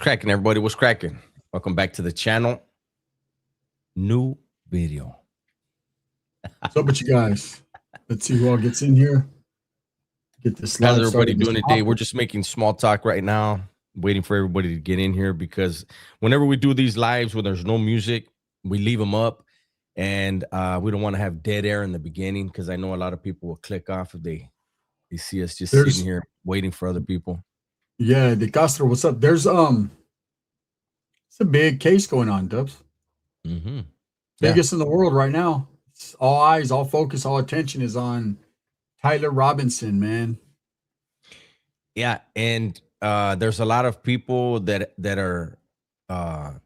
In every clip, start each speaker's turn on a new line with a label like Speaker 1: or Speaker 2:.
Speaker 1: Cracking, everybody. What's cracking? Welcome back to the channel. New video.
Speaker 2: What's up with you guys? Let's see who all gets in here. Get this live.
Speaker 1: How's everybody
Speaker 2: started.
Speaker 1: doing today? We're just making small talk right now, waiting for everybody to get in here because whenever we do these lives where there's no music, we leave them up, and we don't want to have dead air in the beginning because I know a lot of people will click off if they see us just sitting here waiting for other people.
Speaker 2: Yeah, De Castro, what's up? There's it's a big case going on, Dubs. Biggest in the world right now. It's all eyes, all focus, all attention is on Tyler Robinson, man.
Speaker 1: Yeah, and there's a lot of people that are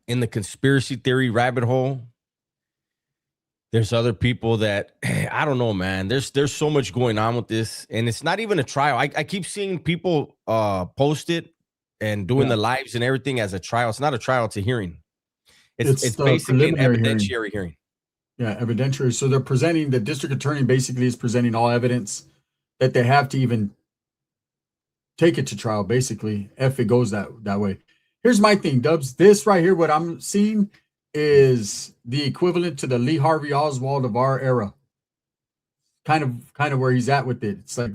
Speaker 1: in the conspiracy theory rabbit hole. There's other people that I don't know, man. There's so much going on with this, and it's not even a trial. I keep seeing people post it and doing the lives and everything as a trial. It's not a trial; it's a hearing. It's basically an evidentiary hearing.
Speaker 2: Yeah, evidentiary. So they're presenting, the district attorney basically is presenting all evidence that they have to even take it to trial, basically, if it goes that way. Here's my thing, Dubs. This right here, what I'm seeing is the equivalent to the Lee Harvey Oswald of our era. Kind of where he's at with it. It's like,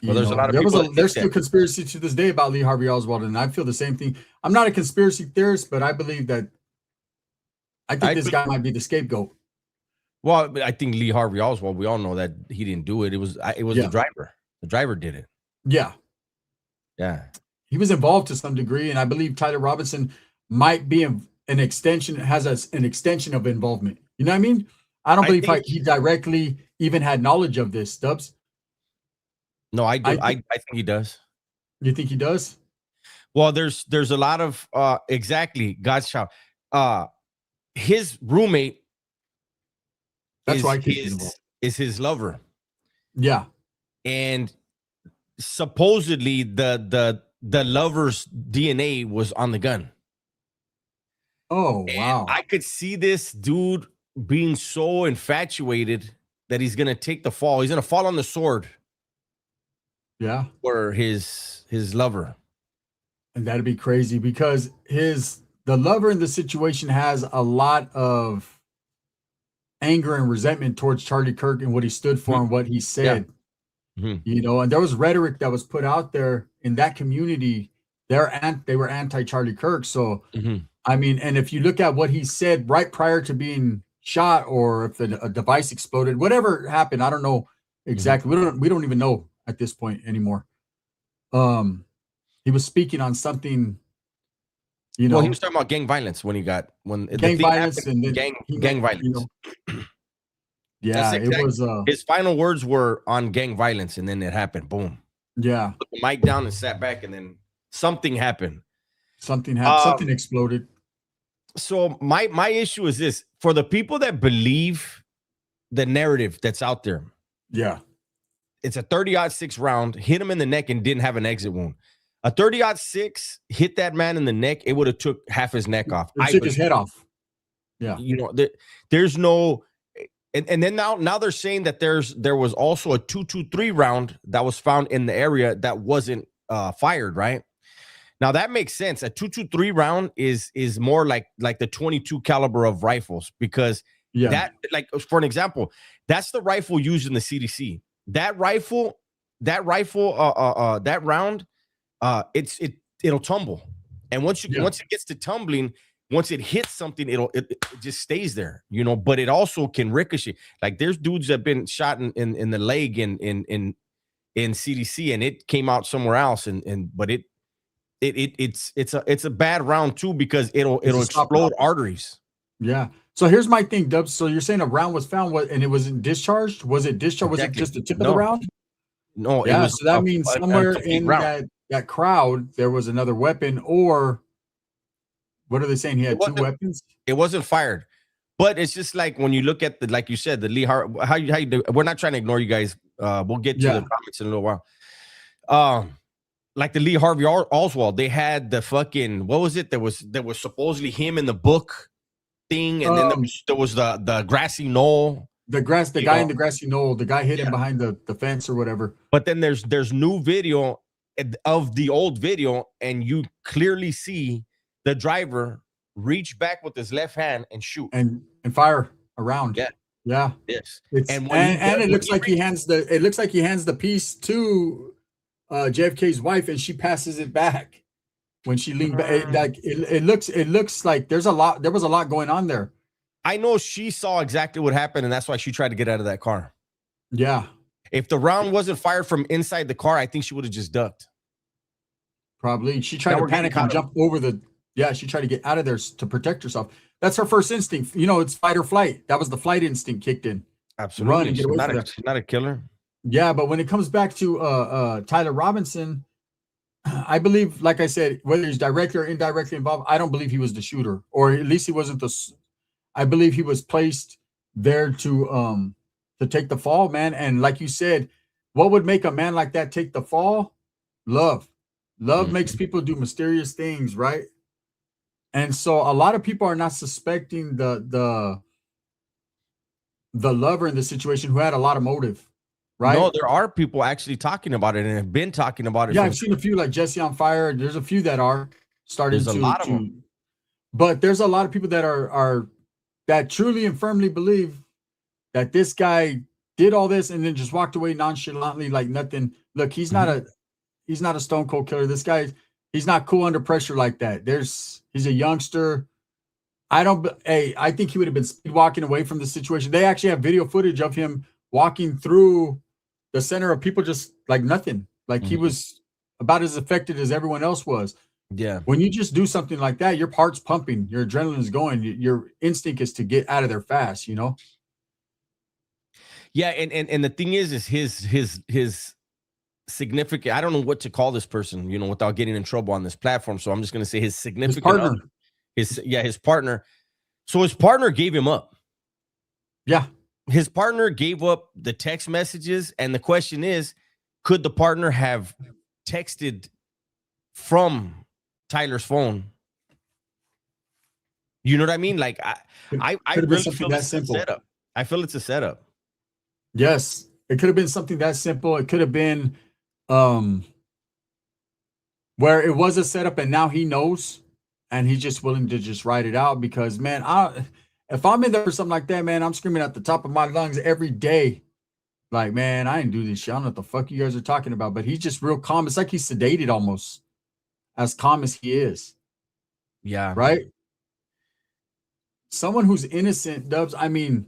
Speaker 1: well, there's a lot of people.
Speaker 2: There's still conspiracy to this day about Lee Harvey Oswald, and I feel the same thing. I'm not a conspiracy theorist, but I believe that this guy might be the scapegoat.
Speaker 1: Well, I think Lee Harvey Oswald, we all know that he didn't do it. It was the driver. The driver did it.
Speaker 2: Yeah.
Speaker 1: Yeah.
Speaker 2: He was involved to some degree, and I believe Tyler Robinson might be an extension, an extension of involvement. You know what I mean? I don't believe he directly even had knowledge of this, Dubs.
Speaker 1: No, I do. I think he does.
Speaker 2: You think he does?
Speaker 1: Well, there's a lot of exactly, God's child. His roommate is his lover.
Speaker 2: Yeah.
Speaker 1: And supposedly the lover's DNA was on the gun.
Speaker 2: Oh, wow.
Speaker 1: I could see this dude being so infatuated that he's gonna take the fall. He's gonna fall on the sword.
Speaker 2: Yeah.
Speaker 1: For his lover.
Speaker 2: And that'd be crazy because the lover in the situation has a lot of anger and resentment towards Charlie Kirk and what he stood for and what he said. Yeah. You know, and there was rhetoric that was put out there in that community. They were anti-Charlie Kirk. So, I mean, and if you look at what he said right prior to being shot, or if a device exploded, whatever happened, I don't know exactly. We don't even know at this point anymore. He was speaking on something, you know.
Speaker 1: Well, he was talking about gang violence when
Speaker 2: gang violence happened, and
Speaker 1: gang violence.
Speaker 2: You know, yeah, it was.
Speaker 1: His final words were on gang violence, and then it happened. Boom.
Speaker 2: Yeah.
Speaker 1: Put the mic down and sat back, and then something happened.
Speaker 2: Something happened. Something exploded.
Speaker 1: So my issue is this: for the people that believe the narrative that's out there.
Speaker 2: Yeah.
Speaker 1: It's a 30-06 round, hit him in the neck and didn't have an exit wound. A 30-06 hit that man in the neck, it would have took half his neck off.
Speaker 2: It took his head off. Yeah.
Speaker 1: You know, there's no, and then now they're saying that there was also a 223 round that was found in the area that wasn't fired, right? Now that makes sense. A 223 round is more like the 22 caliber of rifles, because that, like, for an example, that's the rifle used in the CDC. That round, it'll tumble, and once it gets to tumbling, once it hits something, it just stays there, you know. But it also can ricochet. Like, there's dudes that have been shot in the leg in CDC, and it came out somewhere else, but it's a bad round too, because it'll explode arteries.
Speaker 2: Yeah. So here's my thing, Dubs. So you're saying a round was found, and it wasn't discharged? Was it discharged?
Speaker 1: Exactly.
Speaker 2: Was it just the tip of the round?
Speaker 1: No.
Speaker 2: Yeah. So that means somewhere in that crowd there was another weapon, or what are they saying? He had two weapons.
Speaker 1: It wasn't fired, but it's just like when you look at like you said, the Lee Harvey. How you do? We're not trying to ignore you guys. We'll get to the comments in a little while. Like the Lee Harvey Oswald, they had the fucking, what was it? There was supposedly him in the book thing, and then there was the grassy knoll.
Speaker 2: The guy in the grassy knoll, the guy hidden behind the fence or whatever.
Speaker 1: But then there's new video of the old video, and you clearly see the driver reach back with his left hand and shoot
Speaker 2: and fire around.
Speaker 1: Yeah.
Speaker 2: Yeah.
Speaker 1: Yes.
Speaker 2: It's
Speaker 1: And when he
Speaker 2: and
Speaker 1: does,
Speaker 2: it
Speaker 1: when
Speaker 2: looks
Speaker 1: he
Speaker 2: like he hands the piece to JFK's wife, and she passes it back when she leaned back. It looks like there was a lot going on there.
Speaker 1: I know she saw exactly what happened, and that's why she tried to get out of that car.
Speaker 2: Yeah.
Speaker 1: If the round wasn't fired from inside the car, I think she would have just ducked.
Speaker 2: Probably. She tried
Speaker 1: Now
Speaker 2: to
Speaker 1: we're getting
Speaker 2: panic and
Speaker 1: caught up.
Speaker 2: jump over she tried to get out of there to protect herself. That's her first instinct. You know, it's fight or flight. That was the flight instinct kicked in. Run
Speaker 1: Absolutely.
Speaker 2: and get
Speaker 1: She's
Speaker 2: away
Speaker 1: not
Speaker 2: from
Speaker 1: a,
Speaker 2: there.
Speaker 1: she's not a killer.
Speaker 2: Yeah, but when it comes back to Tyler Robinson, I believe, like I said, whether he's directly or indirectly involved, I don't believe he was the shooter, or at least he wasn't I believe he was placed there to take the fall, man. And like you said, what would make a man like that take the fall? Love. Love makes people do mysterious things, right? And so a lot of people are not suspecting the lover in the situation who had a lot of motive,
Speaker 1: No,
Speaker 2: right?
Speaker 1: there are people actually talking about it and have been talking about it
Speaker 2: Yeah,
Speaker 1: for
Speaker 2: I've seen a few like Jesse on Fire. There's a few that are starting
Speaker 1: there's a lot of them.
Speaker 2: but there's a lot of people that are that truly and firmly believe that this guy did all this and then just walked away nonchalantly like nothing. Look, he's not a stone cold killer. This guy, he's not cool under pressure like that. He's a youngster. I think he would have been speed walking away from the situation. They actually have video footage of him walking through the center of people just like nothing. Like he was about as affected as everyone else was.
Speaker 1: Yeah.
Speaker 2: When you just do something like that, your heart's pumping, your adrenaline is going, your instinct is to get out of there fast, you know?
Speaker 1: Yeah, and the thing is his significant, I don't know what to call this person, without getting in trouble on this platform. So I'm just gonna say his significant
Speaker 2: partner.
Speaker 1: other, his partner. So his partner gave him up.
Speaker 2: Yeah.
Speaker 1: His partner gave up the text messages, and the question is, could the partner have texted from Tyler's phone? You know what I mean? Like I really feel it's a setup. I feel it's a setup.
Speaker 2: Yes, it could have been something that simple. It could have been where it was a setup and now he knows and he's just willing to just ride it out because, man, if I'm in there for something like that, man, I'm screaming at the top of my lungs every day. Like, man, I didn't do this shit. I don't know what the fuck you guys are talking about, but he's just real calm. It's like he's sedated almost, as calm as he is.
Speaker 1: Yeah.
Speaker 2: Right? Someone who's innocent, Dubs, I mean,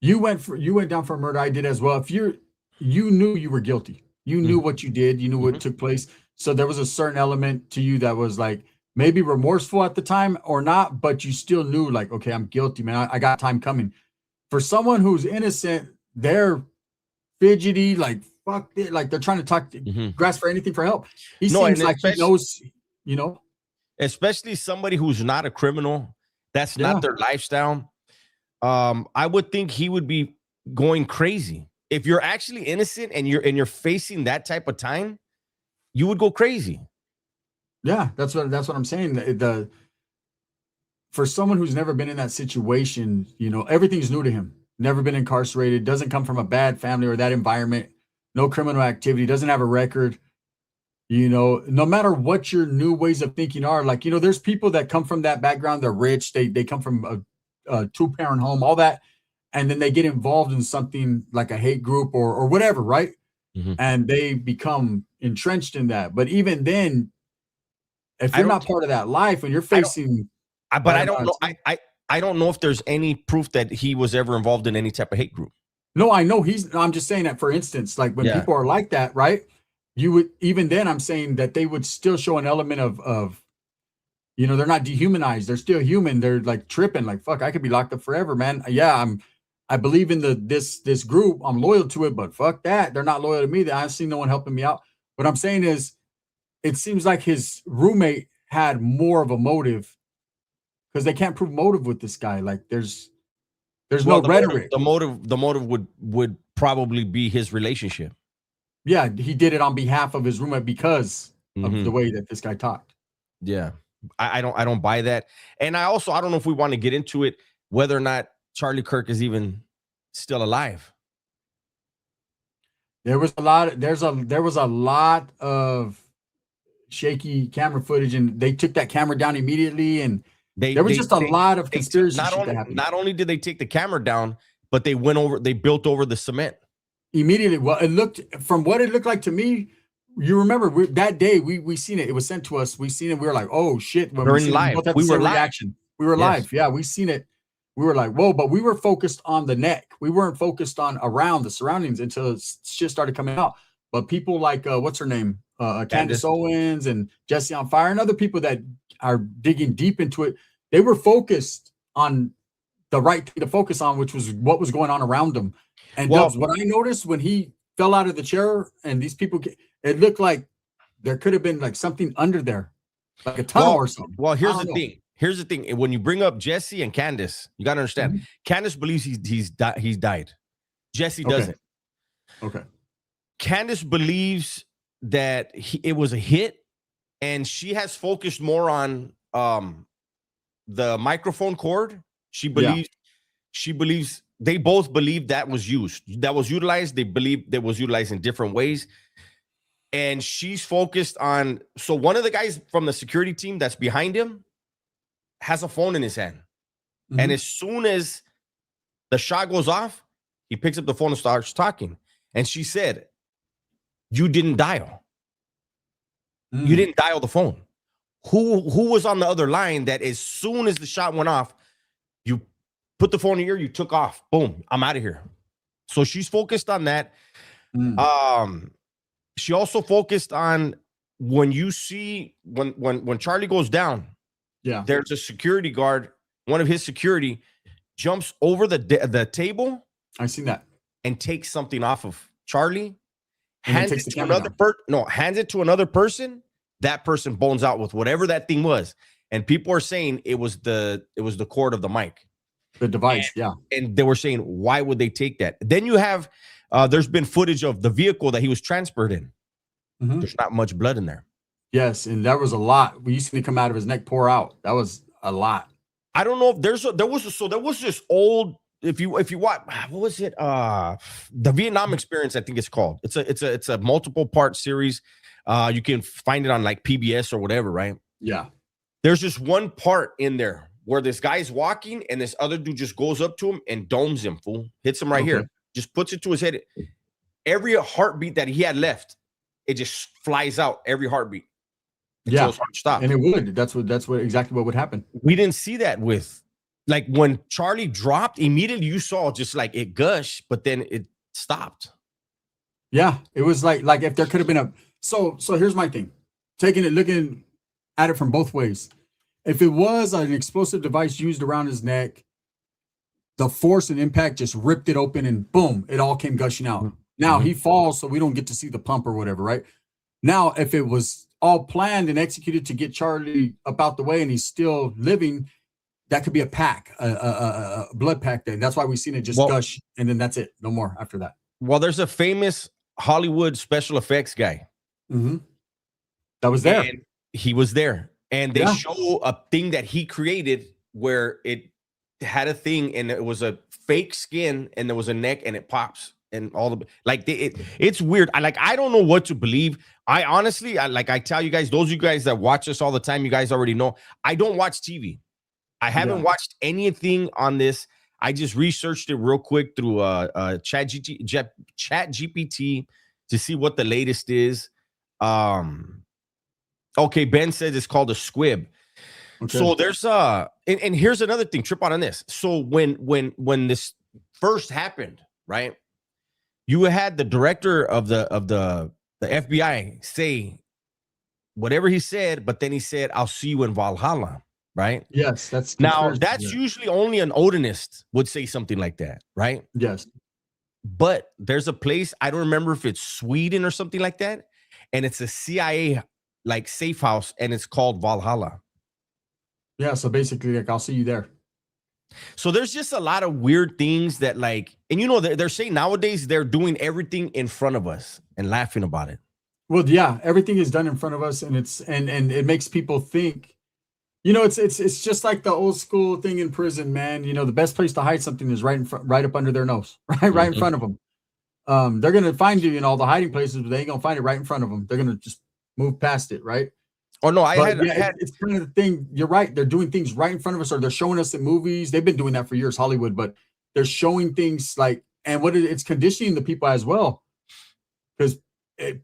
Speaker 2: you went down for murder. I did as well. If you knew you were guilty, you knew what you did, you knew what took place. So there was a certain element to you that was like maybe remorseful at the time or not, but you still knew like, okay, I'm guilty, man. I got time coming. For someone who's innocent, they're fidgety, like fuck it, like they're trying to grasp for anything for help. He seems like he knows,
Speaker 1: especially somebody who's not a criminal. That's not their lifestyle. I would think he would be going crazy. If you're actually innocent and you're facing that type of time, you would go crazy.
Speaker 2: Yeah, that's what I'm saying. For someone who's never been in that situation, everything's new to him. Never been incarcerated, doesn't come from a bad family or that environment, no criminal activity, doesn't have a record. No matter what your new ways of thinking are, like, there's people that come from that background, they're rich, they come from a two-parent home, all that, and then they get involved in something like a hate group or whatever, right? And they become entrenched in that. But even then, if you're not part of that life and you're facing,
Speaker 1: I don't know if there's any proof that he was ever involved in any type of hate group.
Speaker 2: No, I know I'm just saying that, for instance, like when people are like that, right? You would, even then I'm saying that they would still show an element of they're not dehumanized. They're still human. They're like tripping, like, fuck, I could be locked up forever, man. Yeah, I believe in this group. I'm loyal to it, but fuck that. They're not loyal to me. I see no one helping me out. What I'm saying is, it seems like his roommate had more of a motive because they can't prove motive with this guy. Like there's no rhetoric.
Speaker 1: The motive would probably be his relationship.
Speaker 2: Yeah, he did it on behalf of his roommate because of the way that this guy talked.
Speaker 1: Yeah. I don't buy that. And I don't know if we want to get into it, whether or not Charlie Kirk is even still alive.
Speaker 2: There was a lot. There was a lot of shaky camera footage, and they took that camera down immediately. And
Speaker 1: They
Speaker 2: there was
Speaker 1: they
Speaker 2: just a
Speaker 1: they
Speaker 2: lot of
Speaker 1: they took
Speaker 2: conspiracy shit that happened
Speaker 1: not only did they take the camera down, but they built over the cement.
Speaker 2: immediately. Well, it looked from what it looked like to me. You remember that day we seen it. It was sent to us. We seen it. We were like, oh shit! When we
Speaker 1: During
Speaker 2: seen it, we
Speaker 1: live.
Speaker 2: both had the
Speaker 1: We were
Speaker 2: same
Speaker 1: live.
Speaker 2: reaction. We were
Speaker 1: Yes.
Speaker 2: live. Yeah, we seen it. We were like, whoa! But we were focused on the neck. We weren't focused on around the surroundings until shit started coming out. But people like what's her name, Candace
Speaker 1: Candace.
Speaker 2: Owens and Jesse on Fire and other people that are digging deep into it, they were focused on the right thing to focus on, which was what was going on around them. And
Speaker 1: Well,
Speaker 2: Dubs, what I noticed when he fell out of the chair and these people, it looked like there could have been like something under there, like a tunnel or something.
Speaker 1: well,
Speaker 2: I
Speaker 1: here's
Speaker 2: don't
Speaker 1: the
Speaker 2: know.
Speaker 1: thing. Here's the thing. When you bring up Jesse and Candace, you gotta understand.
Speaker 2: Mhm.
Speaker 1: Candace believes he's died. Jesse
Speaker 2: Okay.
Speaker 1: doesn't.
Speaker 2: Okay.
Speaker 1: Candace believes that it was a hit, and she has focused more on the microphone cord. She believes they both believe that was utilized. They believe that was utilized in different ways. And she's focused on, so one of the guys from the security team that's behind him has a phone in his hand.
Speaker 2: Mhm.
Speaker 1: And as soon as the shot goes off, he picks up the phone and starts talking. And she said, you didn't dial. You
Speaker 2: Mm.
Speaker 1: didn't dial the phone. Who was on the other line that as soon as the shot went off, you put the phone in your ear, you took off. Boom, I'm out of here. So she's focused on that.
Speaker 2: Mm.
Speaker 1: She also focused on when you see when Charlie goes down,
Speaker 2: Yeah.
Speaker 1: there's a security guard, one of his security jumps over the table.
Speaker 2: I seen that.
Speaker 1: And takes something off of Charlie,
Speaker 2: And then
Speaker 1: hands
Speaker 2: takes
Speaker 1: it
Speaker 2: the
Speaker 1: to
Speaker 2: camera
Speaker 1: another
Speaker 2: down.
Speaker 1: hands it to another person. That person bones out with whatever that thing was. And people are saying it was the cord of the mic.
Speaker 2: The device, yeah.
Speaker 1: And they were saying, why would they take that? Then you have there's been footage of the vehicle that he was transferred in.
Speaker 2: Mhm.
Speaker 1: There's not much blood in there.
Speaker 2: Yes, and there was a lot. We used to come out of his neck, pour out. That was a lot.
Speaker 1: I don't know if there was this old, if you watch, what was it? The Vietnam Experience, I think it's called. It's a multiple part series. You can find it on like PBS or whatever, right?
Speaker 2: Yeah.
Speaker 1: There's just one part in there where this guy's walking and this other dude just goes up to him and domes him, fool. Hits him right here. Just puts it to his head. Every heartbeat that he had left, it just flies out every heartbeat.
Speaker 2: Yeah.
Speaker 1: His heart stops.
Speaker 2: And it would. That's what exactly what would happen.
Speaker 1: We didn't see that with, like, when Charlie dropped, immediately you saw just like it gush, but then it stopped.
Speaker 2: Yeah, it was like if there could have been a so here's my thing. Looking at it from both ways. If it was an explosive device used around his neck, the force and impact just ripped it open and boom, it all came gushing out.
Speaker 1: Mm-hmm.
Speaker 2: Now he falls, so we don't get to see the pump or whatever, right? Now, if it was all planned and executed to get Charlie up out the way and he's still living, that could be a pack, a blood pack. Then that's why we've seen it just gush, and then that's it, no more after that.
Speaker 1: Well, there's a famous Hollywood special effects guy
Speaker 2: that was there.
Speaker 1: And he was there, and they show a thing that he created where it had a thing, and it was a fake skin, and there was a neck, and it pops. And all the it's weird. I don't know what to believe. I honestly, I tell you guys, those of you guys that watch us all the time, you guys already know. I don't watch TV. I haven't watched anything on this. I just researched it real quick through Chat GPT to see what the latest is. Okay, Ben says it's called a squib. Okay. So there's and here's another thing. Trip on this. So when this first happened, right? You had the director of the FBI say whatever he said, but then he said, "I'll see you in Valhalla." Right?
Speaker 2: Yes, that's
Speaker 1: usually only an Odinist would say something like that, right?
Speaker 2: Yes.
Speaker 1: But there's a place, I don't remember if it's Sweden or something like that, and it's a CIA like safe house, and it's called Valhalla.
Speaker 2: Yeah, so basically, like, I'll see you there.
Speaker 1: So there's just a lot of weird things that, like, and you know, they're saying nowadays they're doing everything in front of us and laughing about it.
Speaker 2: Well, yeah, everything is done in front of us, and it's and it makes people think. You know, it's just like the old school thing in prison, man. You know, the best place to hide something is right up under their nose, right in front of them. they're gonna find you in all the hiding places, but they ain't gonna find it right in front of them. They're gonna just move past it, right?
Speaker 1: Oh no,
Speaker 2: But yeah, it's kind of the thing. You're right. They're doing things right in front of us, or they're showing us in movies. They've been doing that for years, Hollywood, but they're showing things like, and it's conditioning the people as well, because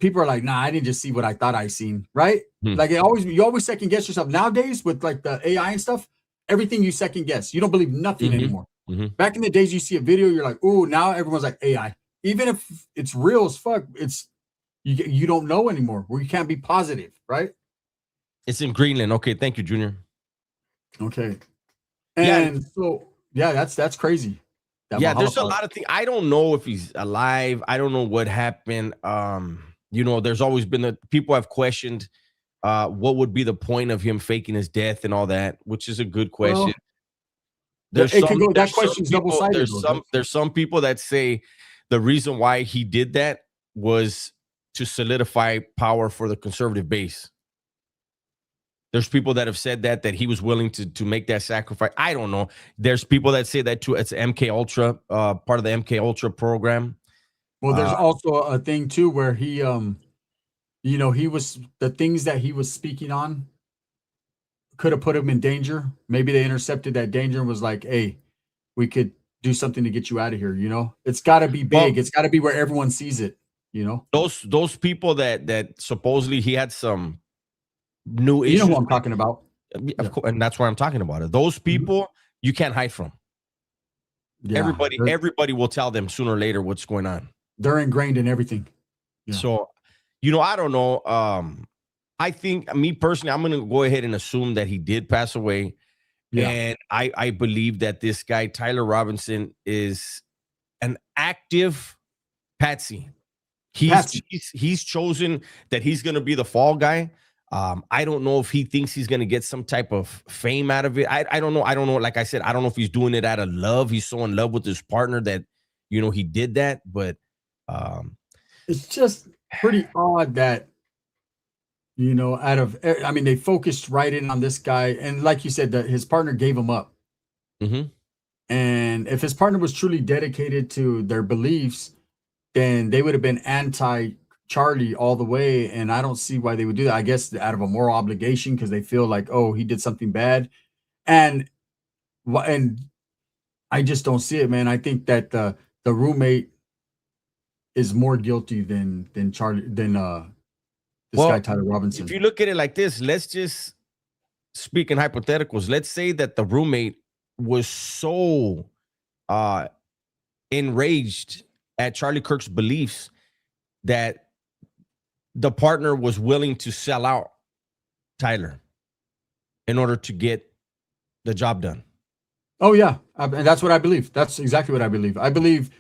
Speaker 2: people are like, "Nah, I didn't just see what I thought I seen," right? Like you always second guess yourself nowadays with like the AI and stuff. Everything you second guess, you don't believe nothing anymore. Back in the days, you see a video, you're like, "Oh," now everyone's like AI, even if it's real as fuck. It's you don't know anymore. Where you can't be positive, right?
Speaker 1: It's in Greenland. Okay, thank you, Junior.
Speaker 2: Okay.
Speaker 1: Yeah,
Speaker 2: And so, yeah, that's crazy. That
Speaker 1: yeah.
Speaker 2: Valhalla
Speaker 1: There's a
Speaker 2: part.
Speaker 1: lot of things. I don't know if he's alive. I don't know what happened. There's always been the people have questioned what would be the point of him faking his death and all that, which is a good question.
Speaker 2: Well, it could go. That
Speaker 1: There's some
Speaker 2: question's double
Speaker 1: people
Speaker 2: sided though.
Speaker 1: there's some people that say the reason why he did that was to solidify power for the conservative base. There's people that have said that he was willing to make that sacrifice. I don't know. There's people that say that too. It's MK Ultra, part of the MK Ultra program.
Speaker 2: Well, there's also a thing too where he, he was the things that he was speaking on could have put him in danger. Maybe they intercepted that danger and was like, "Hey, we could do something to get you out of here." It's got to be big.
Speaker 1: Well,
Speaker 2: It's got to be where everyone sees it. You know.
Speaker 1: those people that supposedly he had some new
Speaker 2: You know
Speaker 1: issues
Speaker 2: who I'm
Speaker 1: with,
Speaker 2: talking about.
Speaker 1: of course, and that's why I'm talking about it. Those people you can't hide from.
Speaker 2: Yeah,
Speaker 1: Everybody will tell them sooner or later what's going on.
Speaker 2: they're ingrained in everything. Yeah.
Speaker 1: So, I don't know. I think me personally, I'm gonna go ahead and assume that he did pass away.
Speaker 2: Yeah.
Speaker 1: And I believe that this guy, Tyler Robinson, is an active patsy. He's chosen that he's gonna be the fall guy. I don't know if he thinks he's gonna get some type of fame out of it. I don't know. I don't know. Like I said, I don't know if he's doing it out of love. He's so in love with his partner that he did that. But
Speaker 2: it's just pretty odd that they focused right in on this guy, and like you said, that his partner gave him up. And if his partner was truly dedicated to their beliefs, then they would have been anti Charlie all the way, and I don't see why they would do that. I guess out of a moral obligation, because they feel like, oh, he did something bad, and I just don't see it, man. I think that the roommate is more guilty than Charlie than this guy Tyler Robinson.
Speaker 1: If you look at it like this, let's just speak in hypotheticals. Let's say that the roommate was so enraged at Charlie Kirk's beliefs that the partner was willing to sell out Tyler in order to get the job done.
Speaker 2: Oh yeah, and that's what I believe. That's exactly what I believe. I believe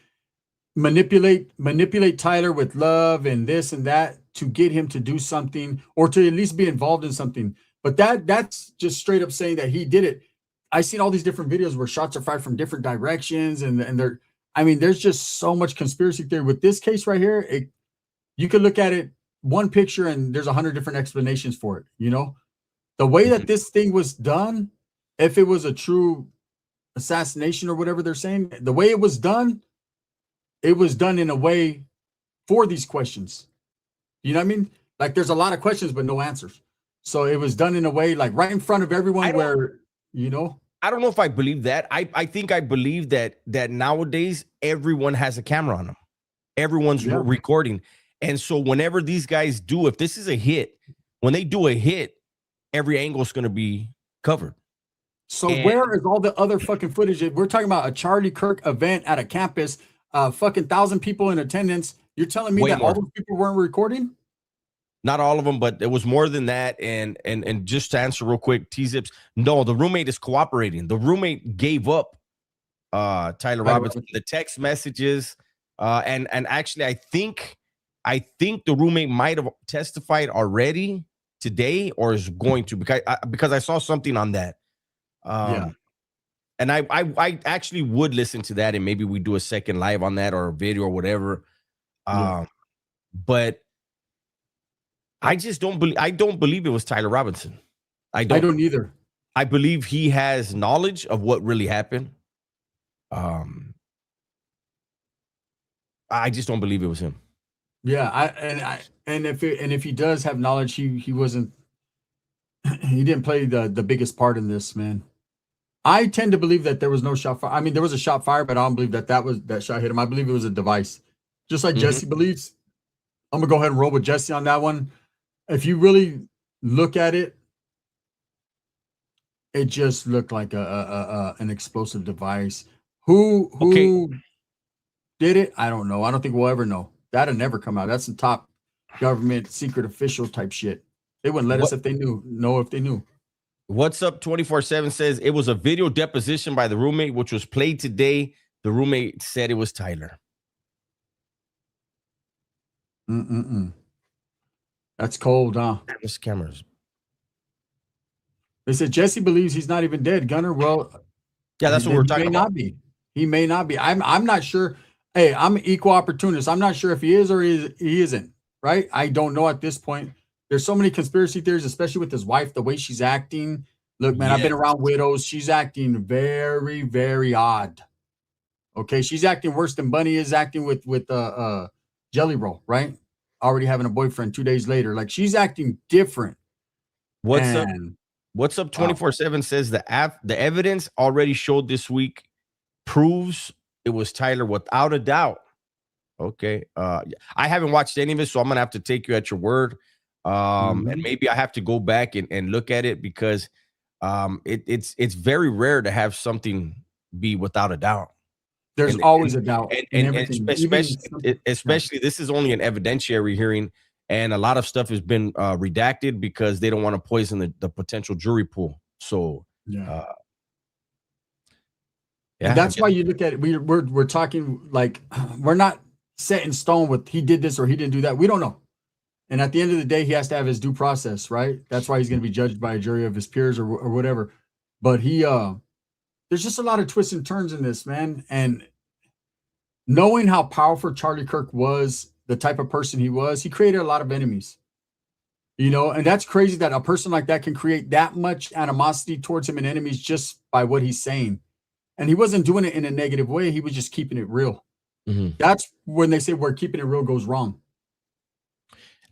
Speaker 2: manipulate Tyler with love and this and that to get him to do something, or to at least be involved in something. But that's just straight up saying that he did it. I've seen all these different videos where shots are fired from different directions, and there's just so much conspiracy theory with this case right here. You could look at it one picture and there's 100 different explanations for it. The way that this thing was done, if it was a true assassination or whatever they're saying, the way it was done in a way for these questions. You know what I mean? Like there's a lot of questions, but no answers. So it was done in a way like right in front of everyone where,
Speaker 1: I don't know if I believe that. I think I believe that nowadays everyone has a camera on them. Everyone's recording. And so whenever these guys do, if this is a hit, when they do a hit, every angle is going to be covered.
Speaker 2: So where is all the other fucking footage? We're talking about a Charlie Kirk event at a campus, fucking 1,000 people in attendance. You're telling me that all those people weren't recording?
Speaker 1: Not all of them, but it was more than that. And just to answer real quick, T-Zips, no, the roommate is cooperating. The roommate gave up Tyler Robinson, the text messages. And actually, I think the roommate might have testified already today or is going to, because I saw something on that. And I actually would listen to that, and maybe we do a second live on that or a video or whatever. But I just don't believe it was Tyler Robinson. I don't
Speaker 2: either.
Speaker 1: I believe he has knowledge of what really happened. I just don't believe it was him.
Speaker 2: Yeah, and if he does have knowledge, he wasn't he didn't play the biggest part in this, man. I tend to believe that there was no shot fire. I mean, there was a shot fire, but I don't believe that shot hit him. I believe it was a device, just like
Speaker 1: Mhm.
Speaker 2: Jesse believes. I'm gonna go ahead and roll with Jesse on that one. If you really look at it, it just looked like an explosive device. Who
Speaker 1: Okay,
Speaker 2: who did it? I don't know. I don't think we'll ever know. That'll never come out. That's some top government secret official type shit. They wouldn't let us
Speaker 1: what
Speaker 2: if they knew. Know if they knew.
Speaker 1: what's up 24/7 says it was a video deposition by the roommate which was played today. The roommate said it was Tyler.
Speaker 2: Mm-mm-mm. That's cold, huh?
Speaker 1: This cameras.
Speaker 2: They said Jesse believes he's not even dead. Gunner, well,
Speaker 1: Yeah, that's what we're
Speaker 2: then he
Speaker 1: talking
Speaker 2: may
Speaker 1: about.
Speaker 2: not be. He may not be. I'm not sure. Hey, I'm an equal opportunist. I'm not sure if he is or he isn't. Right? I don't know at this point. There's so many conspiracy theories, especially with his wife, the way she's acting. Look, man, I've
Speaker 1: Yeah.
Speaker 2: been around widows. She's acting very, very odd. Okay, she's acting worse than Bunny is acting with Jelly Roll, right? Already having a boyfriend 2 days later. Like she's acting different.
Speaker 1: What's up?
Speaker 2: And
Speaker 1: What's up
Speaker 2: wow.
Speaker 1: 24/7 says the evidence already showed this week proves it was Tyler without a doubt. Okay. I haven't watched any of it, so I'm gonna have to take you at your word. And
Speaker 2: Mhm.
Speaker 1: maybe I have to go back and look at it because it's very rare to have something be without a doubt.
Speaker 2: There's
Speaker 1: And
Speaker 2: always a doubt in
Speaker 1: and
Speaker 2: everything, even
Speaker 1: especially
Speaker 2: something. Yeah,
Speaker 1: especially this is only an evidentiary hearing, and a lot of stuff has been redacted because they don't want to poison the potential jury pool. So
Speaker 2: yeah.
Speaker 1: uh
Speaker 2: And
Speaker 1: yeah, I
Speaker 2: that's
Speaker 1: guess
Speaker 2: why you look at it. We're talking like we're not set in stone with he did this or he didn't do that. We don't know. And at the end of the day, he has to have his due process, right? That's why he's going to be judged by a jury of his peers or whatever. But there's just a lot of twists and turns in this, man. And knowing how powerful Charlie Kirk was, the type of person he was, he created a lot of enemies. And that's crazy that a person like that can create that much animosity towards him and enemies just by what he's saying. And he wasn't doing it in a negative way. He was just keeping it real.
Speaker 1: Mhm.
Speaker 2: That's when they say where keeping it real goes wrong.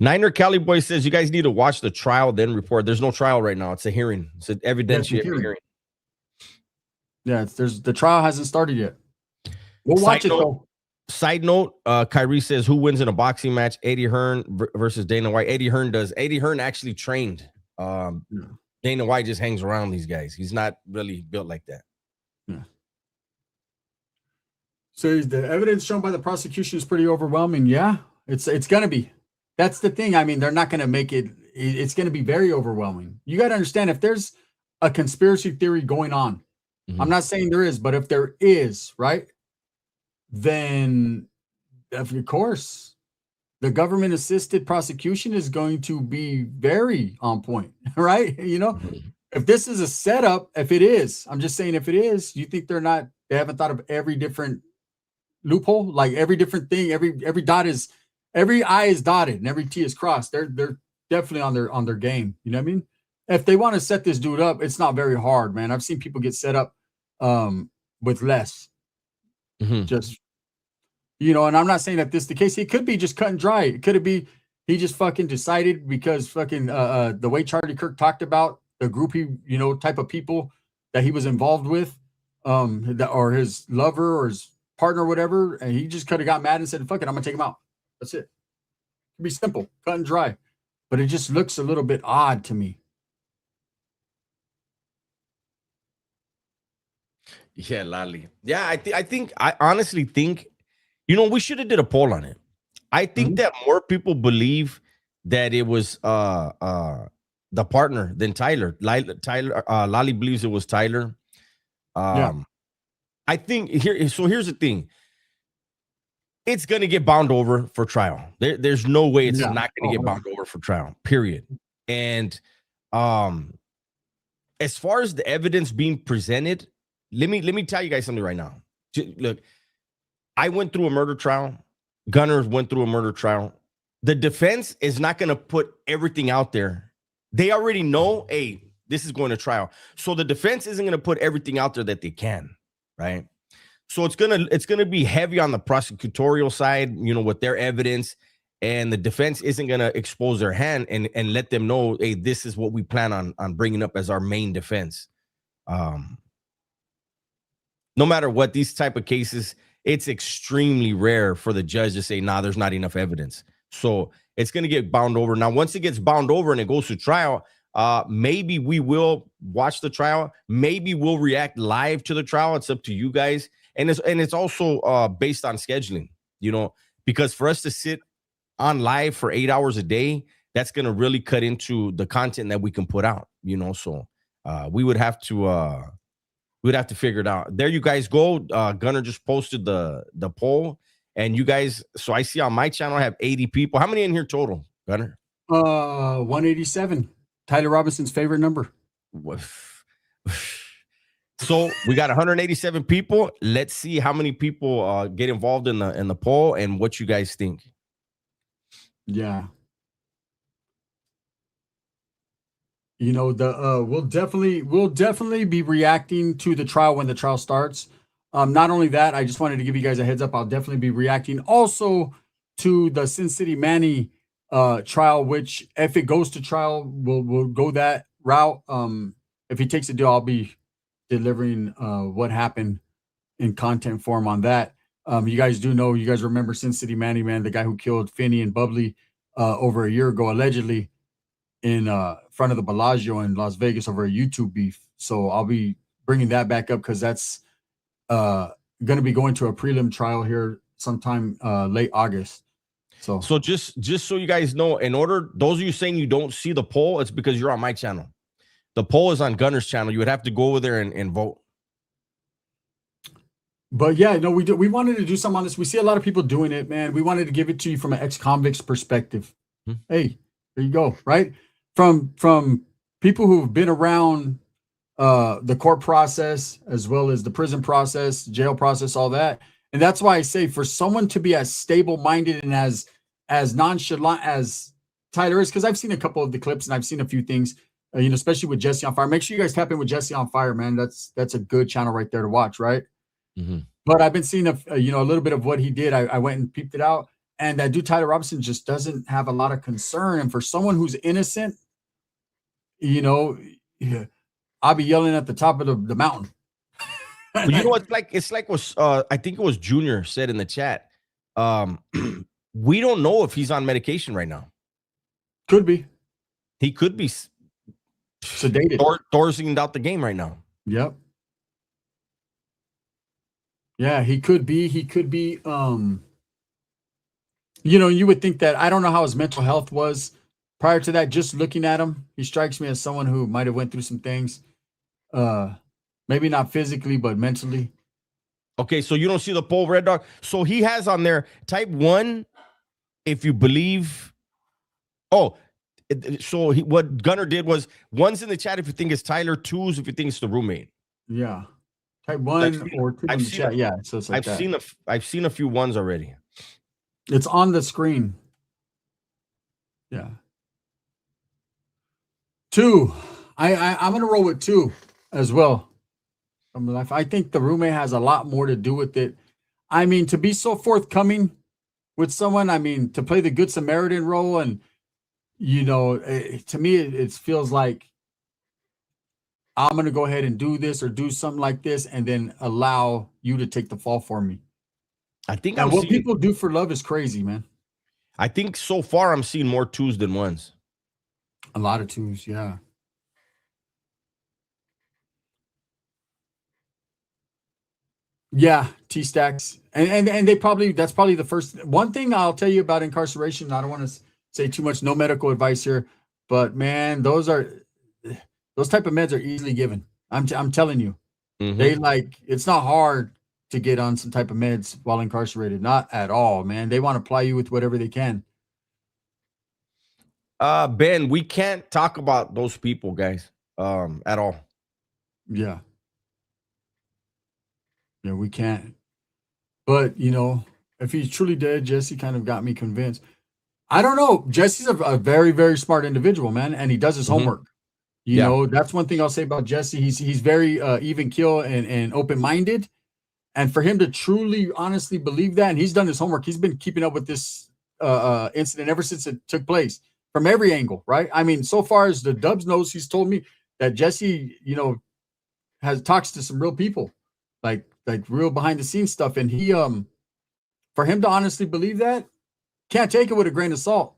Speaker 1: Niner Cali Boy says you guys need to watch the trial, then report. There's no trial right now. It's a hearing. It's an
Speaker 2: Yeah, it's a
Speaker 1: evidentiary
Speaker 2: hearing.
Speaker 1: hearing.
Speaker 2: Yeah, there's the trial hasn't started yet. We'll
Speaker 1: Side
Speaker 2: watch it
Speaker 1: note,
Speaker 2: though.
Speaker 1: side note, Kyrie says who wins in a boxing match? Eddie Hearn versus Dana White. Eddie Hearn does. Eddie Hearn actually trained.
Speaker 2: Yeah,
Speaker 1: Dana White just hangs around these guys. He's not really built like that.
Speaker 2: yeah. So the evidence shown by the prosecution is pretty overwhelming. Yeah, it's gonna be. That's the thing. I mean, they're not gonna make it. It's gonna be very overwhelming. You got to understand if there's a conspiracy theory going on. I'm
Speaker 1: Mhm.
Speaker 2: not saying there is, but if there is, right, then of course the government assisted prosecution is going to be very on point, right?
Speaker 1: Mhm.
Speaker 2: If this is a setup, if it is, I'm just saying if it is, you think they haven't thought of every different loophole, like every different thing, every I is dotted and every T is crossed. They're definitely on their game. You know what I mean? If they want to set this dude up, it's not very hard, man. I've seen people get set up with less.
Speaker 1: Mhm.
Speaker 2: Just and I'm not saying that this is the case. It could be just cut and dry. It could be he just fucking decided because fucking the way Charlie Kirk talked about the group type of people that he was involved with, or his lover or his partner or whatever, and he just could have got mad and said, "Fuck it, I'm gonna take him out." That's it. It'd be simple, cut and dry. But it just looks a little bit odd to me.
Speaker 1: Yeah, Lali. Yeah, I honestly think, we should have did a poll on it. I think
Speaker 2: Mhm.
Speaker 1: that more people believe that it was the partner than Tyler. Lali believes it was Tyler.
Speaker 2: Yeah,
Speaker 1: Um, I think here's the thing. It's gonna get bound over for trial. There's no way it's
Speaker 2: yeah.
Speaker 1: not gonna
Speaker 2: Oh,
Speaker 1: get bound over for trial, period. And um, as far as the evidence being presented, let me tell you guys something right now. Look, I went through a murder trial. Gunners went through a murder trial. The defense is not going to put everything out there. They already know, hey, this is going to trial. So the defense isn't going to put everything out there that they can, right? So it's gonna be heavy on the prosecutorial side, you know, with their evidence, and the defense isn't gonna expose their hand and let them know, hey, this is what we plan on bringing up as our main defense. Um, no matter what, these type of cases, it's extremely rare for the judge to say, nah, there's not enough evidence. So it's going to get bound over. Now, once it gets bound over and it goes to trial, maybe we will watch the trial. Maybe we'll react live to the trial. It's up to you guys. And it's also based on scheduling, you know, because for us to sit on live for 8 hours a day, that's going to really cut into the content that we can put out, you know. So we would have to we'd have to figure it out. There you guys go. Gunner just posted the poll, and you guys. So I see on my channel I have 80 people. How many in here total, Gunner?
Speaker 2: 187. Tyler Robinson's favorite number.
Speaker 1: So we got 187 people. Let's see how many people get involved in the poll and what you guys think.
Speaker 2: Yeah. You know, we'll definitely be reacting to the trial when the trial starts. Not only that, I just wanted to give you guys a heads up. I'll definitely be reacting also to the Sin City Manny trial, which if it goes to trial, we'll go that route. If he takes a deal, I'll be delivering what happened in content form on that. You guys do know, you guys remember Sin City Manny, man, the guy who killed Finney and Bubbly over a year ago, allegedly, in front of the Bellagio in Las Vegas over a YouTube beef. So I'll be bringing that back up because that's going to be going to a prelim trial here sometime late August. So
Speaker 1: just so you guys know, in order, those of you saying you don't see the poll, it's because you're on my channel. The poll is on Gunner's channel. You would have to go over there and vote.
Speaker 2: But yeah, no, we wanted to do something on this. We see a lot of people doing it, man. We wanted to give it to you from an ex-convict's perspective. Hey, there you go, right? From people who've been around the court process as well as the prison process, jail process, all that. And that's why I say, for someone to be as stable-minded and as nonchalant as Tyler is, because I've seen a couple of the clips and I've seen a few things, you know, especially with Jesse on Fire. Make sure you guys tap in with Jesse on Fire, man. That's a good channel right there to watch, right?
Speaker 1: Mm-hmm.
Speaker 2: But I've been seeing you know, a little bit of what he did. I went and peeped it out, and that dude Tyler Robinson just doesn't have a lot of concern. And for someone who's innocent, you know, I'll be yelling at the top of the mountain.
Speaker 1: Well, you know, it's like what I think it was Junior said in the chat. We don't know if he's on medication right now.
Speaker 2: Could be.
Speaker 1: He could be
Speaker 2: sedated,
Speaker 1: Thorsing out the game right now.
Speaker 2: Yep. Yeah, he could be. He could be. You know, you would think that. I don't know how his mental health was prior to that. Just looking at him, he strikes me as someone who might have went through some things. Maybe not physically, but mentally.
Speaker 1: Okay, so you don't see the poll, Red Dog. So he has on there type 1 if you believe. Oh, so what Gunner did was 1's in the chat if you think it's Tyler, 2's if you think it's the roommate.
Speaker 2: Yeah, type 1 or 2 in the chat. Yeah, so it's like
Speaker 1: I've seen a few 1's already.
Speaker 2: It's on the screen. Yeah. 2. I'm gonna roll with 2 as well. I think the roommate has a lot more to do with it. I mean, to be so forthcoming with someone, I mean, to play the Good Samaritan role, and, you know, to me, it feels like I'm going to go ahead and do this or do something like this and then allow you to take the fall for me.
Speaker 1: I think
Speaker 2: what people do for love is crazy, man.
Speaker 1: I think so far I'm seeing more 2's than 1's.
Speaker 2: A lot of 2's, yeah. Yeah, T-Stacks. And they that's probably the first. One thing I'll tell you about incarceration, I don't want to say too much, no medical advice here, but man, those type of meds are easily given. I'm telling you. Mm-hmm. It's not hard to get on some type of meds while incarcerated. Not at all, man. They want to ply you with whatever they can.
Speaker 1: Ben, we can't talk about those people, guys, at all.
Speaker 2: Yeah. Yeah, we can't. But, you know, if he's truly dead, Jesse kind of got me convinced. I don't know. Jesse's a very, very smart individual, man, and he does his homework. You know, that's one thing I'll say about Jesse. He's very even keel and open-minded. And for him to truly, honestly believe that, and he's done his homework, he's been keeping up with this incident ever since it took place from every angle, right? I mean, so far as the Dubs knows, he's told me that Jesse, has talks to some real people, like real behind the scenes stuff. And he, for him to honestly believe that, can't take it with a grain of salt.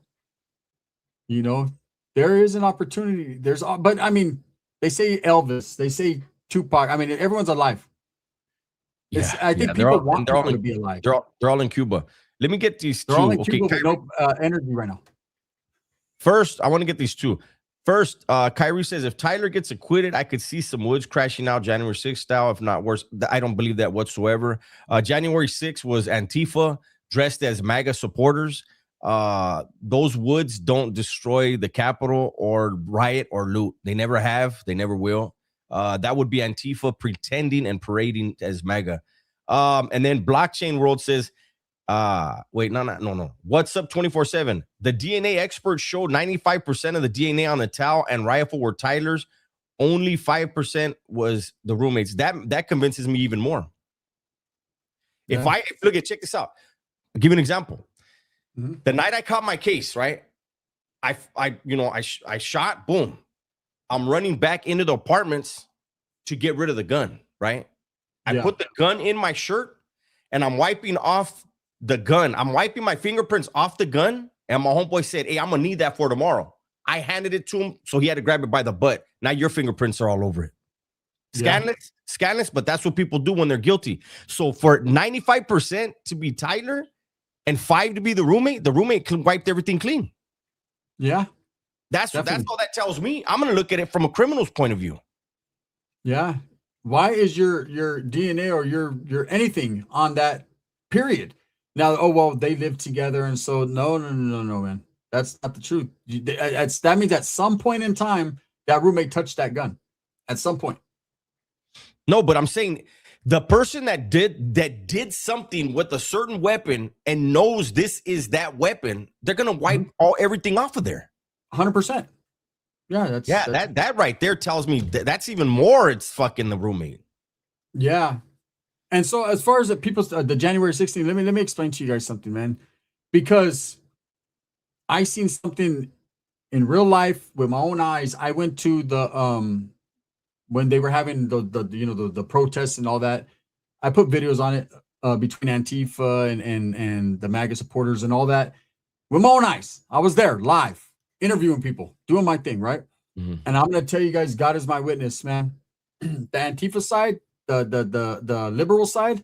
Speaker 2: There is an opportunity. But I mean, they say Elvis, they say Tupac. I mean, everyone's alive. I think people want people to be alive.
Speaker 1: They're all in Cuba. Let me get these two.
Speaker 2: They're all in Cuba with no energy right now.
Speaker 1: First, I want to get these two. First, Kyrie says, if Tyler gets acquitted, I could see some woods crashing out January 6th style, if not worse. I don't believe that whatsoever. January 6th was Antifa dressed as MAGA supporters. Those woods don't destroy the Capitol or riot or loot. They never have. They never will. That would be Antifa pretending and parading as MAGA. And then Blockchain World says, wait, no. What's up 24/7? The DNA experts showed 95% of the DNA on the towel and rifle were Tyler's. Only 5% was the roommates. That convinces me even more. Yeah. Check this out. I'll give you an example. Mm-hmm. The night I caught my case, right? I shot, boom. I'm running back into the apartments to get rid of the gun, right? I put the gun in my shirt and I'm wiping off the gun. I'm wiping my fingerprints off the gun. And my homeboy said, hey, I'm going to need that for tomorrow. I handed it to him, so he had to grab it by the butt. Now your fingerprints are all over it. Scandalous, but that's what people do when they're guilty. So for 95% to be Tyler and 5 to be the roommate wiped everything clean.
Speaker 2: Yeah.
Speaker 1: That's all that tells me. I'm going to look at it from a criminal's point of view.
Speaker 2: Yeah. Why is your DNA or your anything on that period? Now, they live together, and so no, man. That's not the truth. That means at some point in time, that roommate touched that gun. At some point.
Speaker 1: No, but I'm saying the person that did something with a certain weapon and knows this is that weapon, they're gonna wipe everything off of there.
Speaker 2: 100%. Yeah,
Speaker 1: that right there tells me that's even more. It's fucking the roommate.
Speaker 2: Yeah. And so as far as the January 16th, let me explain to you guys something, man, because I seen something in real life with my own eyes. I went to the when they were having the protests and all that. I put videos on it between Antifa and the MAGA supporters and all that with my own eyes. I was there live interviewing people, doing my thing, right? Mm-hmm. And I'm gonna tell you guys, God is my witness, man. The Antifa side, the liberal side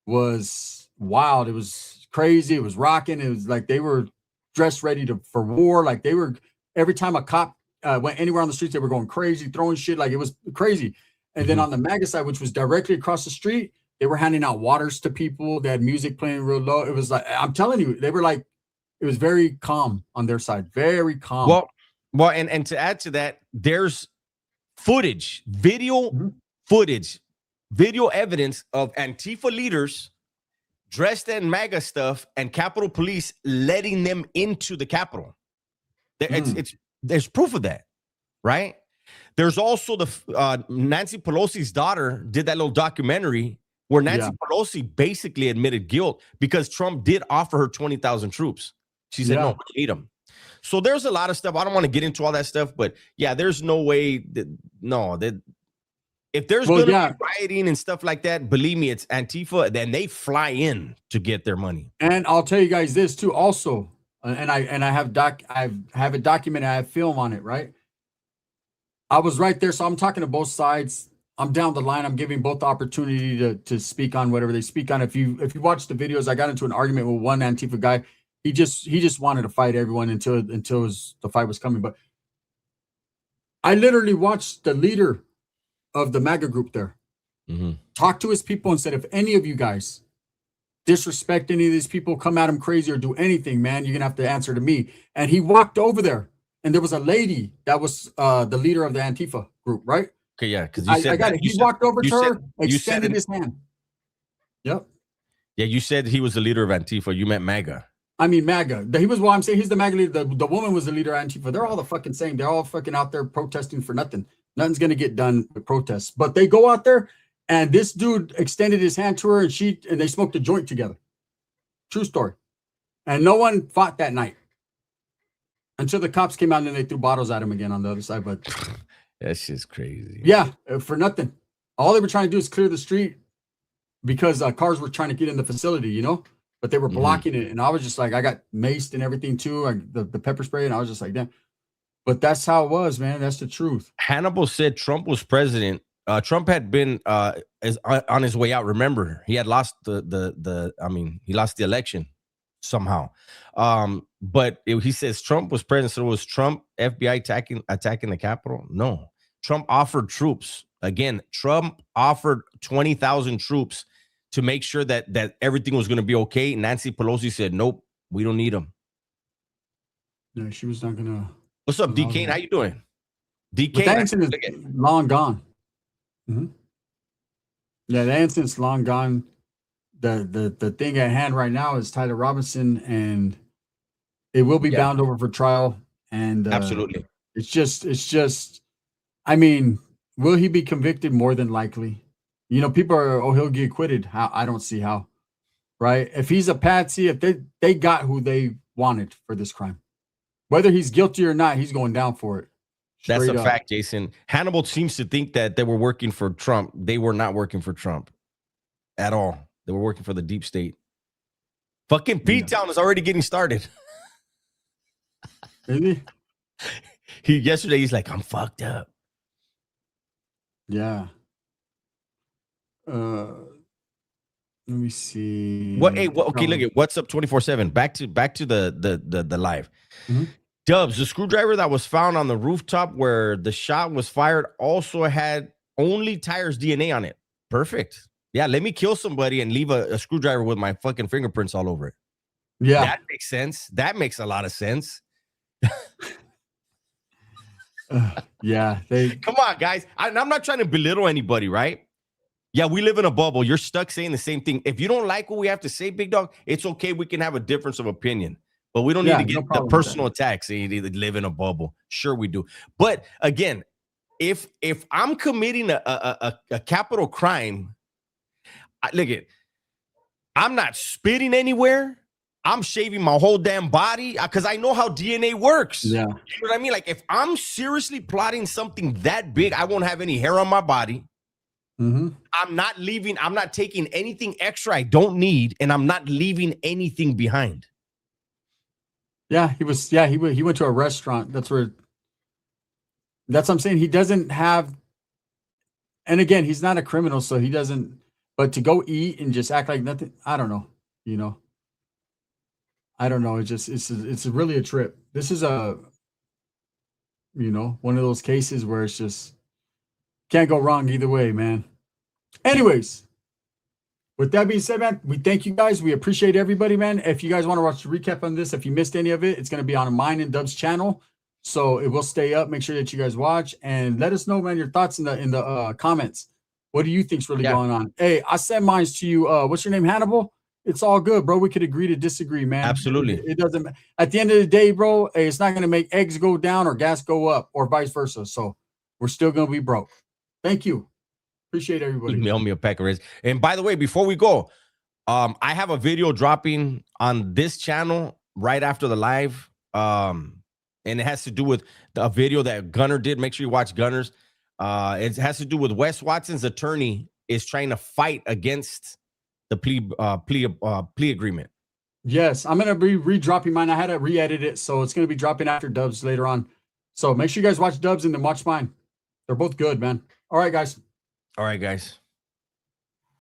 Speaker 2: was wild. It was crazy. It was rocking. It was like they were dressed ready for war. Like they were, every time a cop went anywhere on the streets, they were going crazy, throwing shit. Like it was crazy. And then on the MAGA side, which was directly across the street, they were handing out waters to people. They had music playing real low. It was like, I'm telling you, they were like, it was very calm on their side. Very calm.
Speaker 1: Well, and to add to that, there's footage, video evidence of Antifa leaders dressed in MAGA stuff and Capitol Police letting them into the Capitol. There's proof of that, right? There's also the Nancy Pelosi's daughter did that little documentary where Nancy Pelosi basically admitted guilt because Trump did offer her 20,000 troops. She said, no, we need them. So there's a lot of stuff. I don't want to get into all that stuff, but yeah, there's no way that if there's going to be rioting and stuff like that, believe me, it's Antifa. Then they fly in to get their money.
Speaker 2: And I'll tell you guys this too, also, and I have it documented. I have film on it, right? I was right there, so I'm talking to both sides. I'm down the line. I'm giving both the opportunity to speak on whatever they speak on. If you watch the videos, I got into an argument with one Antifa guy. He just wanted to fight everyone until the fight was coming. But I literally watched the leader of the MAGA group there talk to his people and said, if any of you guys disrespect any of these people, come at him crazy or do anything, man, you're gonna have to answer to me. And he walked over there, and there was a lady that was the leader of the Antifa group, right?
Speaker 1: Okay, yeah, because
Speaker 2: he walked over to her, extended his hand. Yep.
Speaker 1: Yeah, you said he was the leader of Antifa. You meant MAGA.
Speaker 2: I mean MAGA. I'm saying he's the MAGA leader. The woman was the leader of Antifa. They're all the fucking same. They're all fucking out there protesting for nothing. Nothing's gonna get done with protests. But they go out there And this dude extended his hand to her, and they smoked a joint together. True story. And no one fought that night until the cops came out and then they threw bottles at him again on the other side. But
Speaker 1: that's just crazy.
Speaker 2: Yeah, for nothing. All they were trying to do is clear the street because cars were trying to get in the facility, you know, but they were blocking it. And I was just like, I got maced and everything too, the pepper spray. And I was just like, damn. But that's how it was, man. That's the truth.
Speaker 1: Hannibal said Trump was president. Trump had been on his way out. Remember, he had lost he lost the election somehow. But he says Trump was president. So was Trump FBI attacking the Capitol? No. Trump offered troops. Again, Trump offered 20,000 troops to make sure that everything was going to be okay. Nancy Pelosi said, nope, we don't need them.
Speaker 2: Yeah, she was not going to.
Speaker 1: What's up, DK? How you doing? DK,
Speaker 2: that incident is long gone. Mm-hmm. Yeah, that incident's long gone. The thing at hand right now is Tyler Robinson, and it will be bound over for trial. And
Speaker 1: absolutely,
Speaker 2: it's just. I mean, will he be convicted? More than likely. You know, people are, he'll get acquitted. How? I don't see how. Right? If he's a patsy, if they got who they wanted for this crime, whether he's guilty or not, he's going down for it.
Speaker 1: That's a fact, Jason. Hannibal seems to think that they were working for Trump. They were not working for Trump at all. They were working for the deep state. Fucking P-Town is already getting started.
Speaker 2: Maybe.
Speaker 1: Yesterday, he's like, I'm fucked up.
Speaker 2: Yeah. Let me see.
Speaker 1: Okay, look at what's up 24/7. Back to the live. Mm-hmm. Dubs, the screwdriver that was found on the rooftop where the shot was fired also had only Tyre's DNA on it. Perfect. Yeah, let me kill somebody and leave a screwdriver with my fucking fingerprints all over it.
Speaker 2: Yeah.
Speaker 1: That makes sense. That makes a lot of sense.
Speaker 2: Yeah.
Speaker 1: Come on, guys. I'm not trying to belittle anybody, right? Yeah, we live in a bubble. You're stuck saying the same thing. If you don't like what we have to say, big dog, it's okay. We can have a difference of opinion. But we don't need to get the personal attacks. You need to live in a bubble. Sure, we do. But again, if I'm committing a capital crime, look at, I'm not spitting anywhere. I'm shaving my whole damn body because I know how DNA works.
Speaker 2: Yeah.
Speaker 1: You know what I mean? Like if I'm seriously plotting something that big, I won't have any hair on my body.
Speaker 2: Mm-hmm.
Speaker 1: I'm not taking anything extra I don't need, and I'm not leaving anything behind.
Speaker 2: Yeah, he went to a restaurant. That's what I'm saying. He doesn't have, and again, he's not a criminal, so he doesn't, but to go eat and just act like nothing, I don't know, you know. I don't know. It's really a trip. This is one of those cases where it's just can't go wrong either way, man. Anyways, with that being said, man, we thank you guys. We appreciate everybody, man. If you guys want to watch the recap on this, if you missed any of it, it's going to be on mine and Dub's channel. So it will stay up. Make sure that you guys watch and let us know, man, your thoughts in the comments. What do you think's really going on? Hey, I send mine to you. What's your name, Hannibal? It's all good, bro. We could agree to disagree, man.
Speaker 1: Absolutely.
Speaker 2: It doesn't. At the end of the day, bro, hey, it's not going to make eggs go down or gas go up or vice versa. So we're still going to be broke. Thank you. Appreciate everybody.
Speaker 1: Email me a pack of Riz. And by the way, before we go, I have a video dropping on this channel right after the live. And it has to do with a video that Gunner did. Make sure you watch Gunner's. It has to do with Wes Watson's attorney is trying to fight against the plea agreement.
Speaker 2: Yes, I'm going to be re-dropping mine. I had to re-edit it, so it's going to be dropping after Dubs later on. So make sure you guys watch Dubs and then watch mine. They're both good, man. All right, guys.
Speaker 1: All right, guys.